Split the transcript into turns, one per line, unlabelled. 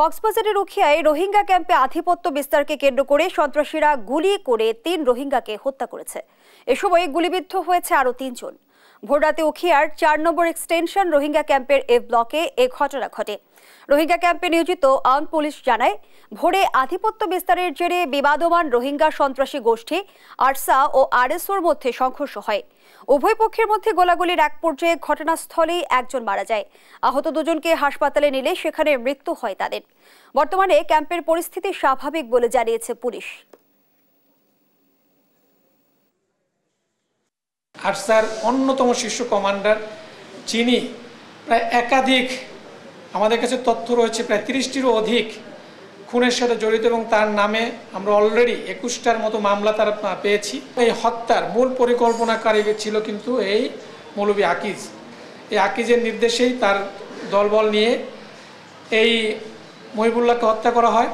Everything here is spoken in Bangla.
কক্সবাজারের উখিয়ায় রোহিঙ্গা ক্যাম্পে আধিপত্য বিস্তারকে কেন্দ্র করে সন্ত্রাসীরা গুলি করে ৩ রোহিঙ্গাকে হত্যা করেছে। এ সময় গুলিবিদ্ধ হয়েছে আরও ৩ জন। ভোররাতে উখিয়ার ৪ নম্বর এক্সটেনশন রোহিঙ্গা ক্যাম্পের এ ব্লকে এ ঘটনা ঘটে। রোহিঙ্গা ক্যাম্পে নিয়োজিত আর্মড পুলিশ জানায়, ভোরে আধিপত্য বিস্তারের জেরে বিবাদমান রোহিঙ্গা সন্ত্রাসী গোষ্ঠী আরসা ও আরএসওর মধ্যে সংঘর্ষ হয়। উভয় পক্ষের মধ্যে গোলাগুলির এক পর্যায়ে ঘটনাস্থলেই একজন মারা যায়। আহত দুজনকে হাসপাতালে নিলে সেখানে মৃত্যু হয় তাদের। বর্তমানে ক্যাম্পের পরিস্থিতি স্বাভাবিক বলে জানিয়েছে পুলিশ।
আরসার অন্যতম শীর্ষ কমান্ডার, যিনি প্রায় একাধিক, আমাদের কাছে তথ্য রয়েছে প্রায় ৩০টিরও অধিক খুনের সাথে জড়িত, এবং তার নামে আমরা অলরেডি ২১টার মতো মামলা তারা পেয়েছি। এই হত্যার মূল পরিকল্পনাকারী ছিল কিন্তু এই মৌলভী আকিজ। এই আকিজের নির্দেশেই তার দলবল নিয়ে এই মহিবুল্লাহকে হত্যা করা হয়।